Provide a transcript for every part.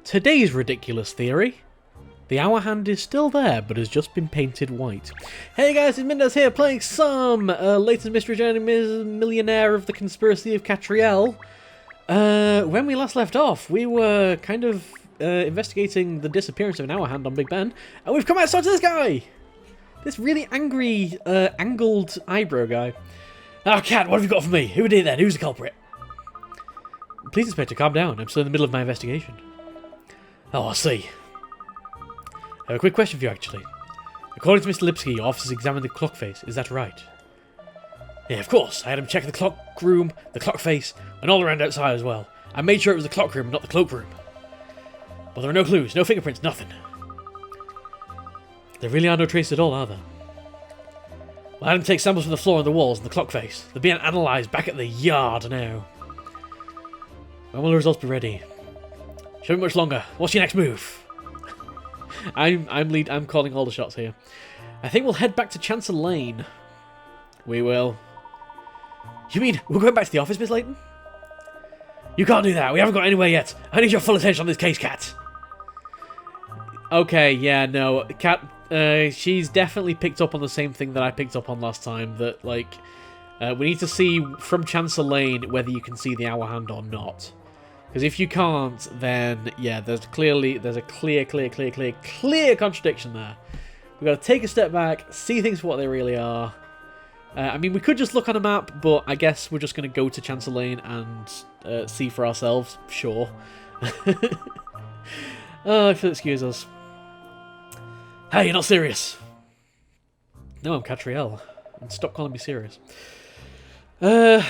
Today's ridiculous theory. The hour hand is still there, but has just been painted white. Hey guys, it's Millionaires here, playing some Layton's Mystery Journey Millionaire of the Conspiracy of Katrielle. When we last left off, we were kind of investigating the disappearance of an hour hand on Big Ben, and we've come outside to this guy! This really angry, angled eyebrow guy. Oh, Cat, what have you got for me? Who did it then? Who's the culprit? Please, Inspector, calm down. I'm still in the middle of my investigation. Oh, I see. I have a quick question for you, actually. According to Mr. Lipsky, your officers examined the clock face. Is that right? Yeah, of course. I had him check the clock room, the clock face, and all around outside as well. I made sure it was the clock room, not the cloak room. But there are no clues, no fingerprints, nothing. There really are no traces at all, are there? Well, I had him take samples from the floor and the walls and the clock face. They're being analysed back at the yard now. When will the results be ready? Shouldn't be much longer. What's your next move? I'm calling all the shots here. I think we'll head back to Chancellor Lane. We will. You mean we're going back to the office, Miss Layton? You can't do that. We haven't got anywhere yet. I need your full attention on this case, Cat. Okay, yeah, no. Cat, she's definitely picked up on the same thing that I picked up on last time. That, like, we need to see from Chancellor Lane whether you can see the hour hand or not. Because if you can't, then, yeah, there's a clear contradiction there. We've got to take a step back, see things for what they really are. I mean, we could just look on a map, but I guess we're just going to go to Chancellor Lane and see for ourselves. Sure. Oh, if you'll excuse us. Hey, you're not serious. No, I'm Katrielle. And stop calling me serious. Are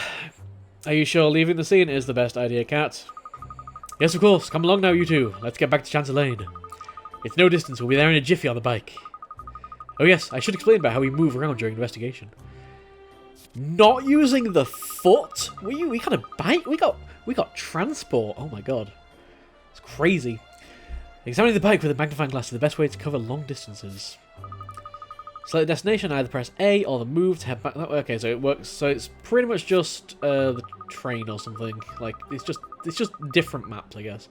you sure leaving the scene is the best idea, Cat? Yes, of course. Come along now, you two. Let's get back to Chancellor Lane. It's no distance. We'll be there in a jiffy on the bike. Oh yes, I should explain about how we move around during investigation. Not using the foot? We got a bike? We got transport. Oh my god. It's crazy. Examining the bike with a magnifying glass is the best way to cover long distances. Select the destination, either press A or the move to head back that way. Okay, so it works. So it's pretty much just the train or something. Like it's just different maps, I guess.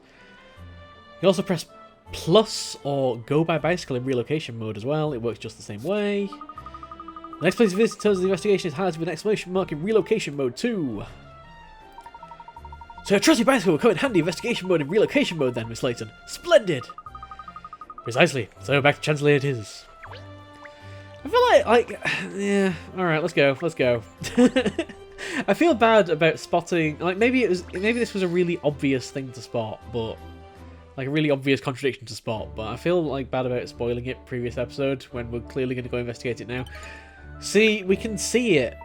You also press plus or go by bicycle in relocation mode as well. It works just the same way. The next place to visit in terms of the investigation is highlighted with an exclamation mark in relocation mode 2. So a trusty bicycle will come in handy investigation mode and relocation mode then, Miss Layton. Splendid! Precisely. So back to Chancellor it is. I feel like, yeah, alright, let's go. I feel bad about spotting, like, maybe this was a really obvious thing to spot, but, like, a really obvious contradiction to spot, but I feel, like, bad about spoiling it previous episode, when we're clearly going to go investigate it now. See, we can see it.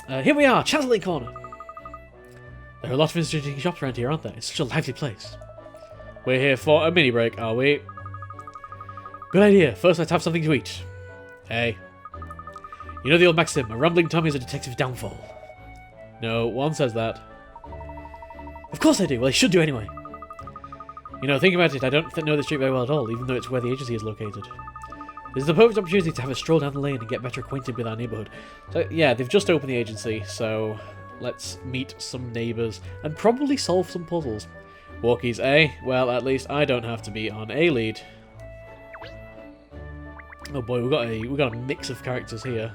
Here we are, Chancellor Lane Corner. There are a lot of interesting shops around here, aren't there? It's such a lively place. We're here for a mini break, are we? Good idea. First, let's have something to eat. Hey. You know the old maxim, a rumbling tummy is a detective's downfall. No, one says that. Of course I do. Well, I should do anyway. You know, thinking about it, I don't know the street very well at all, even though it's where the agency is located. This is the perfect opportunity to have a stroll down the lane and get better acquainted with our neighbourhood. So, yeah, they've just opened the agency, so let's meet some neighbours and probably solve some puzzles. Walkies, eh? Well, at least I don't have to be on a lead. Oh boy, we got a mix of characters here.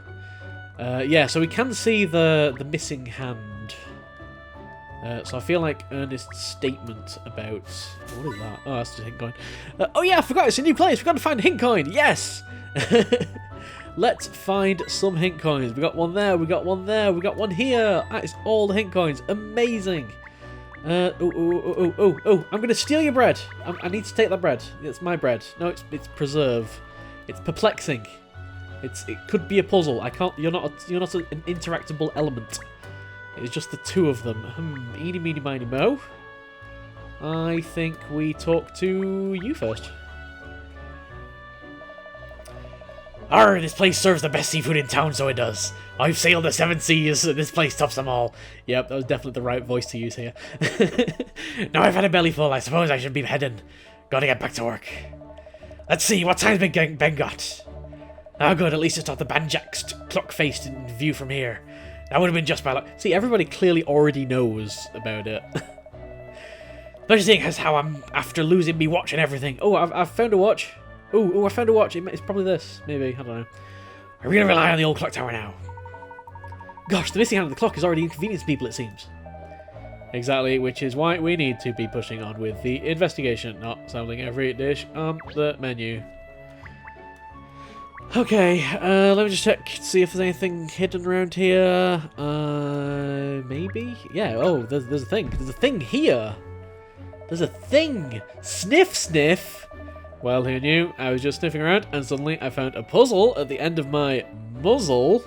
Yeah, so we can see the missing hand. So I feel like Ernest's statement about... What is that? Oh, that's just a hint coin. Oh yeah, I forgot, it's a new place. We've got to find a hint coin. Yes! Let's find some hint coins. We got one there, we got one there, we got one here. That is all the hint coins. Amazing. Oh, I'm going to steal your bread. I need to take that bread. It's my bread. No, it's preserve. It's perplexing. It could be a puzzle. I can't. You're not an interactable element. It's just the two of them. Eeny, meeny, miny, mo. I think we talk to you first. Arr, this place serves the best seafood in town, so it does. I've sailed the 7 seas, and this place tops them all. Yep, that was definitely the right voice to use here. Now I've had a belly full, I suppose I should be heading. Gotta get back to work. Let's see, what time's Ben got? Oh good, at least it's not the banjaxed clock faced in view from here. That would have been just my luck. See, everybody clearly already knows about it. But seeing as how I'm after losing me watch and everything. Oh, I've found a watch. Oh, I found a watch. It's probably this. Maybe. I don't know. Are we going to rely on the old clock tower now? Gosh, the missing hand of the clock is already inconvenienced people, it seems. Exactly, which is why we need to be pushing on with the investigation, not selling every dish on the menu. Okay, let me just check, see if there's anything hidden around here. Maybe? Yeah, oh, there's a thing. There's a thing here! There's a thing! Sniff, sniff! Well, who knew? I was just sniffing around, and suddenly I found a puzzle at the end of my muzzle.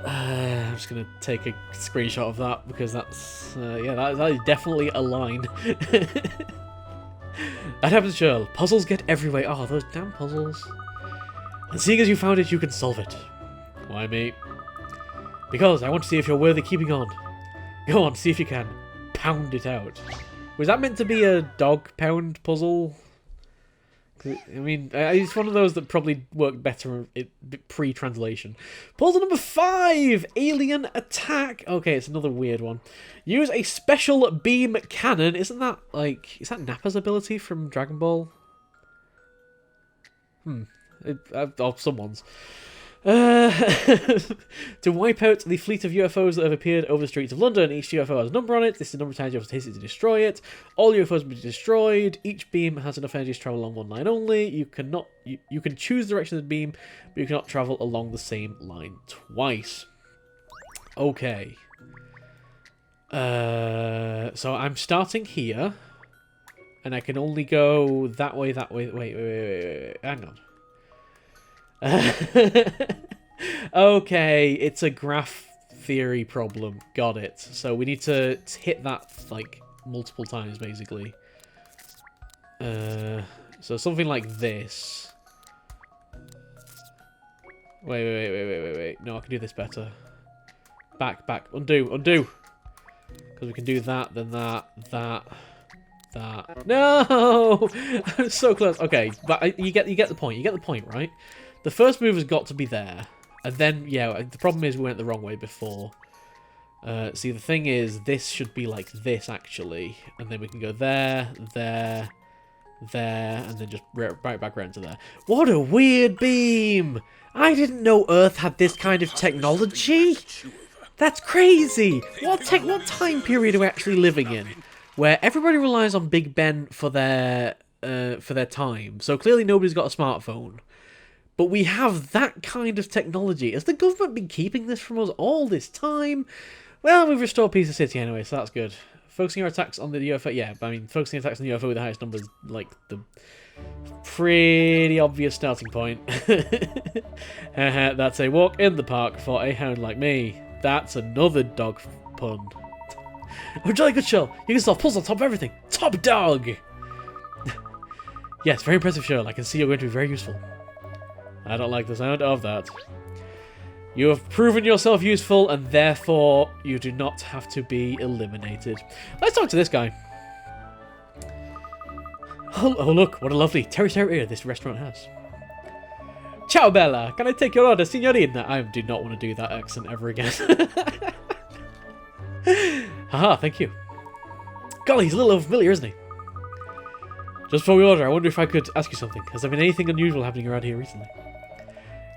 I'm just going to take a screenshot of that, because that's, yeah, that is definitely a line. That happens, Shirl. Puzzles get everywhere. Oh, those damn puzzles. And seeing as you found it, you can solve it. Why me? Because I want to see if you're worthy keeping on. Go on, see if you can. Pound it out. Was that meant to be a dog pound puzzle? I mean, it's one of those that probably work better pre-translation. Puzzle number 5! Alien attack! Okay, it's another weird one. Use a special beam cannon. Isn't that, like... Is that Nappa's ability from Dragon Ball? Or someone's. To wipe out the fleet of UFOs that have appeared over the streets of London. Each UFO has a number on it. This is the number of times you have to destroy it. All UFOs will be destroyed. Each beam has enough energy to travel along one line only. You can choose the direction of the beam, but you cannot travel along the same line twice. Okay. So I'm starting here, and I can only go that way, that way. Wait. Hang on. Okay, it's a graph theory problem. Got it. So we need to hit that, like, multiple times, basically. So something like this. Wait. No, I can do this better. Back. Undo. Because we can do that, then that. No! I'm so close. Okay, but you get the point. You get the point, right? The first move has got to be there. And then, yeah, the problem is we went the wrong way before. See, the thing is, this should be like this, actually. And then we can go there, and then just right back around to there. What a weird beam! I didn't know Earth had this kind of technology! That's crazy! What time period are we actually living in? Where everybody relies on Big Ben for their time. So clearly nobody's got a smartphone. But we have that kind of technology. Has the government been keeping this from us all this time? Well, we've restored peace of city anyway, so that's good. Focusing our attacks on the UFO... Yeah, I mean, focusing attacks on the UFO with the highest numbers, like, the pretty obvious starting point. That's a walk in the park for a hound like me. That's another dog pun. Oh, jolly good show. You can solve puzzles on top of everything. Top dog! Yes, very impressive show. I can see you're going to be very useful. I don't like the sound of that. You have proven yourself useful, and therefore you do not have to be eliminated. Let's talk to this guy. Oh look, what a lovely terrace area this restaurant has. Ciao, Bella. Can I take your order, signorina? I do not want to do that accent ever again. Haha, thank you. Golly, he's a little familiar, isn't he? Just before we order, I wonder if I could ask you something. Has there been anything unusual happening around here recently?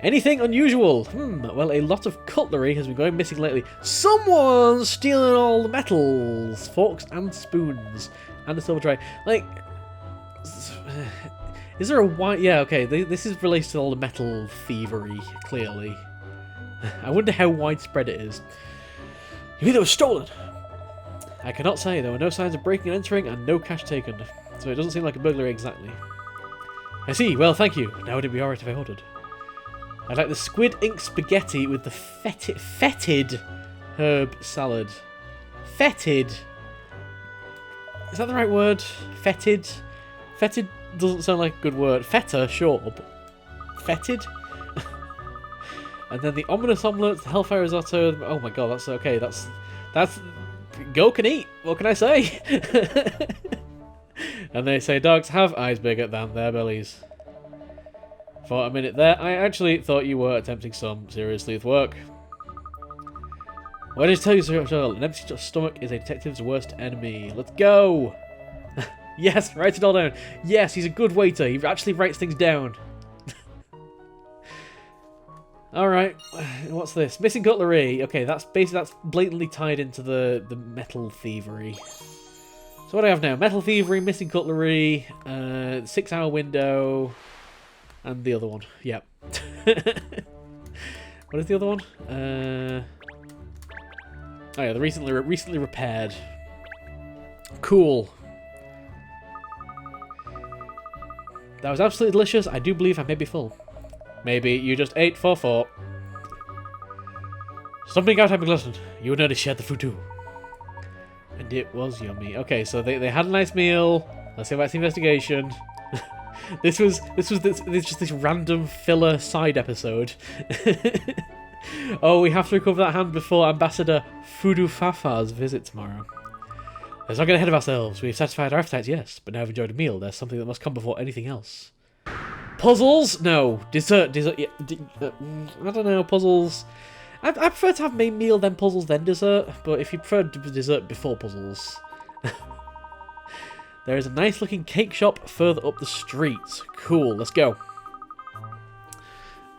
Anything unusual? Well, a lot of cutlery has been going missing lately. Someone's stealing all the metals, forks and spoons, and the silver tray. Like, is there a wide... Yeah, okay, this is related to all the metal thievery, clearly. I wonder how widespread it is. You mean it was stolen? I cannot say. There were no signs of breaking and entering and no cash taken. So it doesn't seem like a burglary exactly. I see. Well, thank you. Now would it be alright if I ordered? I'd like the squid ink spaghetti with the fetid herb salad. Fetid. Is that the right word? Fetid? Fetid doesn't sound like a good word. Feta, sure, but fetid? And then the ominous omelette, the hellfire risotto. Oh my god, that's okay. That's go can eat. What can I say? And they say dogs have eyes bigger than their bellies. For a minute there, I actually thought you were attempting some serious sleuth work. Why did I tell you so? An empty stomach is a detective's worst enemy. Let's go! Yes, write it all down. Yes, he's a good waiter. He actually writes things down. Alright, what's this? Missing cutlery. Okay, that's blatantly tied into the metal thievery. So what do I have now? Metal thievery, missing cutlery, 6-hour window, and the other one. Yep. What is the other one? Oh yeah, the recently repaired. Cool. That was absolutely delicious. I do believe I may be full. Maybe you just ate for thought. Something out, I'm glutton. You and Ernie shared the food too. And it was yummy. Okay, so they had a nice meal. Let's go back to the investigation. This was just this random filler side episode. Oh, we have to recover that hand before Ambassador Fudufafa's visit tomorrow. Let's not get ahead of ourselves. We've satisfied our appetites, yes, but now we've enjoyed a meal. There's something that must come before anything else. Puzzles? No. Dessert. Yeah, I don't know. Puzzles. I prefer to have main meal, then puzzles, then dessert. But if you prefer dessert before puzzles. There is a nice looking cake shop further up the street. Cool, let's go.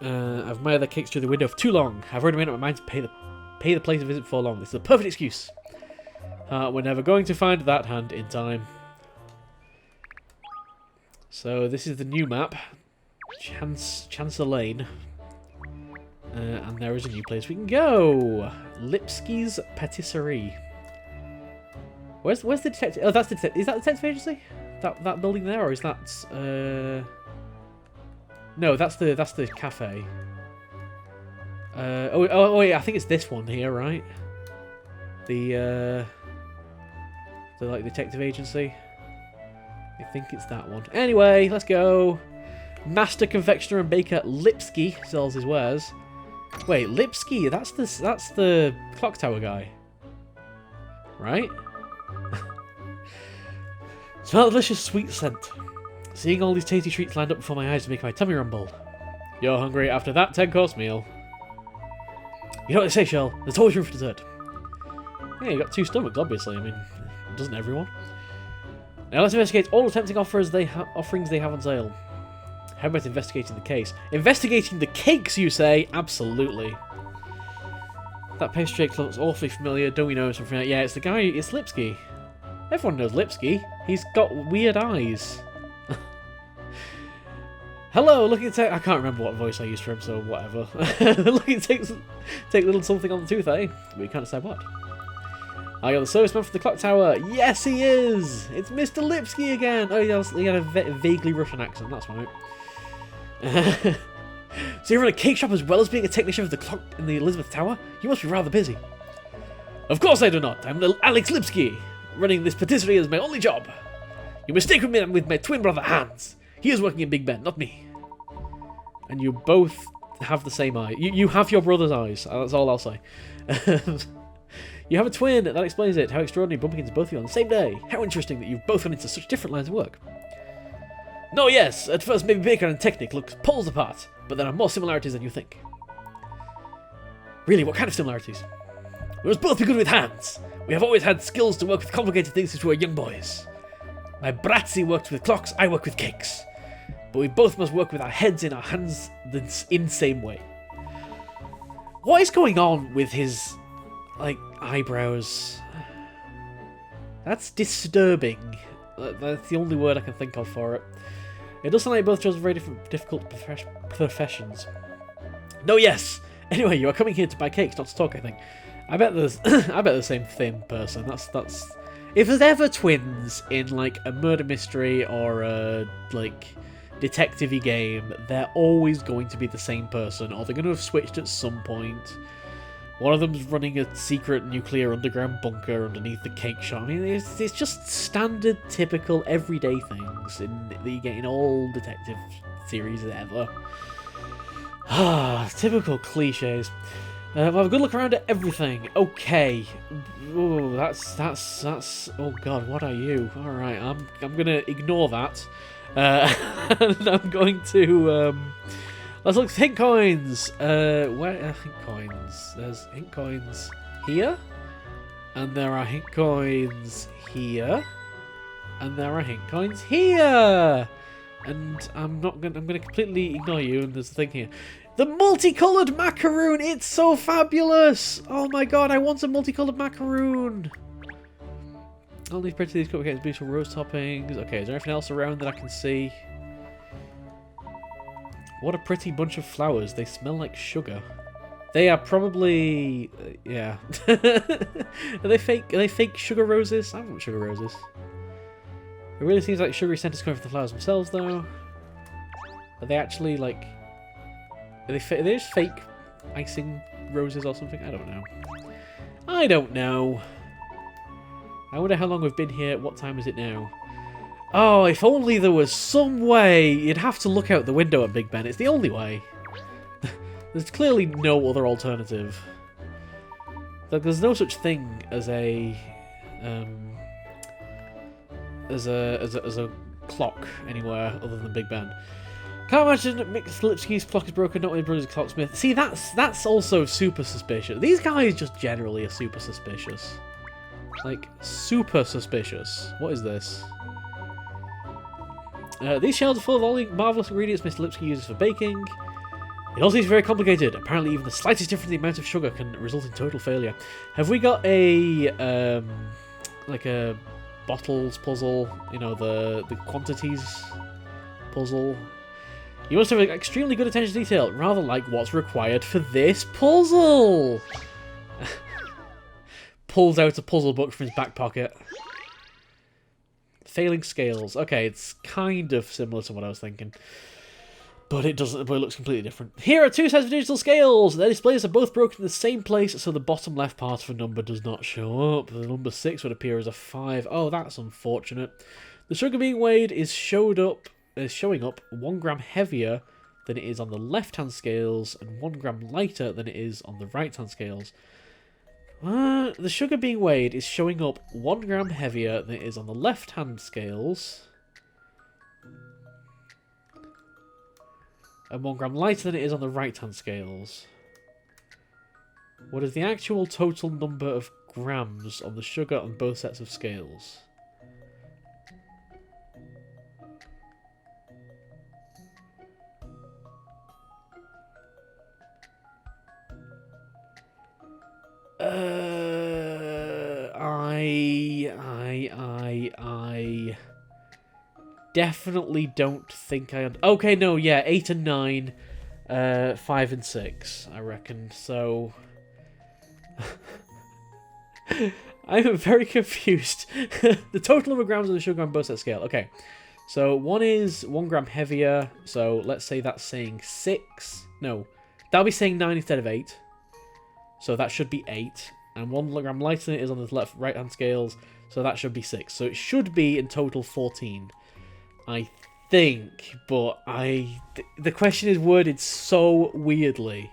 I've admired the cakes through the window for too long. I've already made up my mind to pay the place a visit before long. This is a perfect excuse. We're never going to find that hand in time. So this is the new map. Chancellor Lane. And there is a new place we can go. Lipsky's Patisserie. Where's the detective? Oh, that's the detective. Is that the detective agency? That building there, or is that? No, that's the cafe. Oh wait, I think it's this one here, right? The like detective agency. I think it's that one. Anyway, let's go. Master confectioner and baker Lipsky sells his wares. Wait, Lipsky? That's the clock tower guy, right? Smell the delicious sweet scent. Seeing all these tasty treats lined up before my eyes to make my tummy rumble. You're hungry after that 10-course meal. You know what they say, Shell? There's always room for dessert. Yeah, you got 2 stomachs, obviously. I mean, doesn't everyone? Now let's investigate all the tempting offerings they have on sale. How about investigating the case? Investigating the cakes, you say? Absolutely. That pastry cake looks awfully familiar. Don't we know something? Yeah, it's the guy. It's Lipsky. Everyone knows Lipsky. He's got weird eyes. Hello, looking to take... I can't remember what voice I used for him, so whatever. Looking to take a little something on the tooth, eh? We can't decide what. I got the serviceman for the clock tower. Yes, he is! It's Mr. Lipsky again! Oh, he had a vaguely Russian accent, that's right. So you run a cake shop as well as being a technician for the clock in the Elizabeth Tower? You must be rather busy. Of course I do not. I'm Alex Lipsky. Running this patisserie is my only job. You mistake me with my twin brother Hans. He is working in Big Ben, not me. And you both have the same eye. You have your brother's eyes. That's all I'll say. You have a twin. That explains it. How extraordinary bumping into both of you on the same day. How interesting that you've both gone into such different lines of work. No, yes. At first, maybe Baker and Technic look poles apart, but there are more similarities than you think. Really, what kind of similarities? We must both be good with hands. We have always had skills to work with complicated things since we were young boys. My Bratzy worked with clocks, I work with cakes. But we both must work with our heads in our hands in the same way. What is going on with his, like, eyebrows? That's disturbing. That's the only word I can think of for it. It does sound like both chose very difficult professions. No, yes! Anyway, you are coming here to buy cakes, not to talk, I think. I bet there's the same person. That's if there's ever twins in like a murder mystery or a like detective-y game, they're always going to be the same person, or they're going to have switched at some point. One of them's running a secret nuclear underground bunker underneath the cake shop. I mean, it's just standard, typical, everyday things that you get in all detective series ever. Ah, typical cliches. We'll have a good look around at everything. Okay. Oh, that's. Oh God, what are you? All right, I'm gonna ignore that, and I'm going to let's look at hint coins. Where are hint coins? There's hint coins here. And there are hint coins here. And there are hint coins here. And I'm gonna completely ignore you, and there's a thing here. The multicolored macaroon! It's so fabulous! Oh my god, I want a multicolored macaroon! All these pretty these cupcakes, beautiful rose toppings. Okay, is there anything else around that I can see? What a pretty bunch of flowers. They smell like sugar. They are probably yeah. Are they fake? Are they fake sugar roses? I don't want sugar roses. It really seems like sugary scent is coming from the flowers themselves, though. Are they actually like? Are they just fake icing roses or something? I don't know. I don't know. I wonder how long we've been here. What time is it now? Oh, if only there was some way. You'd have to look out the window at Big Ben. It's the only way. There's clearly no other alternative. Like, there's no such thing as a clock anywhere other than Big Ben. Can't imagine Mick Lipsky's clock is broken, not my brother's clocksmith. See, that's also super suspicious. These guys just generally are super suspicious. Like, super suspicious. What is this? These shells are full of all the marvellous ingredients Mr. Lipsky uses for baking. It all seems very complicated. Apparently even the slightest difference in the amount of sugar can result in total failure. Have we got a, like a bottles puzzle? You know, the quantities puzzle? You must have an extremely good attention to detail, rather like what's required for this puzzle! Pulls out a puzzle book from his back pocket. Failing scales. Okay, it's kind of similar to what I was thinking. But it doesn't. But it looks completely different. Here are two sets of digital scales. Their displays are both broken in the same place, so the bottom left part of a number does not show up. The number 6 would appear as a 5. Oh, that's unfortunate. The sugar being weighed is showing up 1 gram heavier than it is on the left-hand scales, and 1 gram lighter than it is on the right-hand scales. The sugar being weighed is showing up 1 gram heavier than it is on the left-hand scales, and 1 gram lighter than it is on the right-hand scales. What is the actual total number of grams on the sugar on both sets of scales? I definitely don't think I... Okay, no, yeah, 8 and 9, 5 and 6, I reckon, so... I'm very confused. The total number of grams of the sugar on both sets scale. Okay, so one is 1 gram heavier, so let's say that's saying 6. No, that'll be saying 9 instead of 8. So that should be 8. And 1 gram lighter than it is on the right-hand scales, so that should be 6. So it should be in total 14, I think. But the question is worded so weirdly.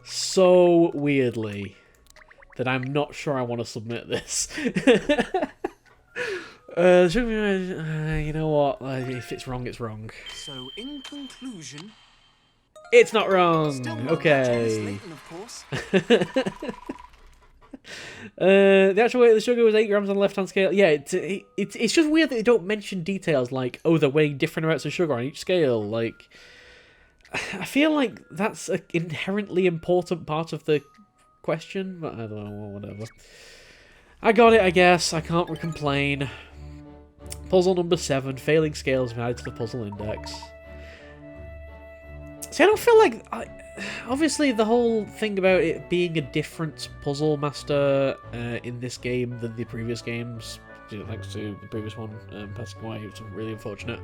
So weirdly that I'm not sure I want to submit this. You know what? If it's wrong, it's wrong. So, in conclusion... It's not wrong. Still not Okay. Layton, of course. The actual weight of the sugar was 8 grams on the left-hand scale. Yeah, it's just weird that they don't mention details like, oh, they're weighing different amounts of sugar on each scale. Like, I feel like that's an inherently important part of the question, but I don't know, whatever. I got it, I guess. I can't complain. Puzzle number 7. Failing scales have been added to the puzzle index. See, I don't feel like... obviously, the whole thing about it being a different puzzle master in this game than the previous games, thanks to the previous one passing away, which is really unfortunate.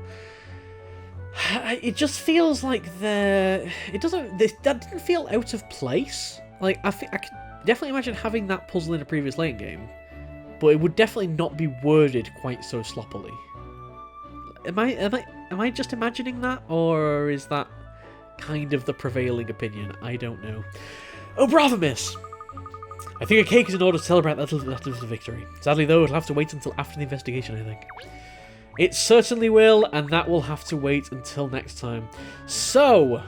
It just feels like that didn't feel out of place. Like, I could definitely imagine having that puzzle in a previous Layton game, but it would definitely not be worded quite so sloppily. Am I just imagining that, or is that kind of the prevailing opinion? I don't know. Oh, bravo, miss! I think a cake is in order to celebrate that little victory. Sadly, though, it'll have to wait until after the investigation, I think. It certainly will, and that will have to wait until next time. So,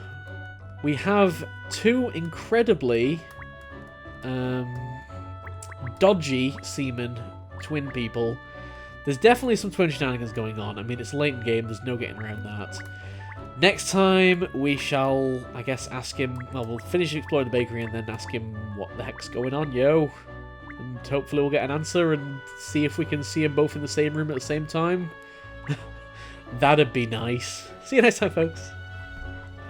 we have 2 incredibly dodgy seaman twin people. There's definitely some twin shenanigans going on. I mean, it's a Layton game. There's no getting around that. Next time, we shall, I guess, ask him... Well, we'll finish exploring the bakery and then ask him what the heck's going on, yo. And hopefully we'll get an answer and see if we can see them both in the same room at the same time. That'd be nice. See you next time, folks.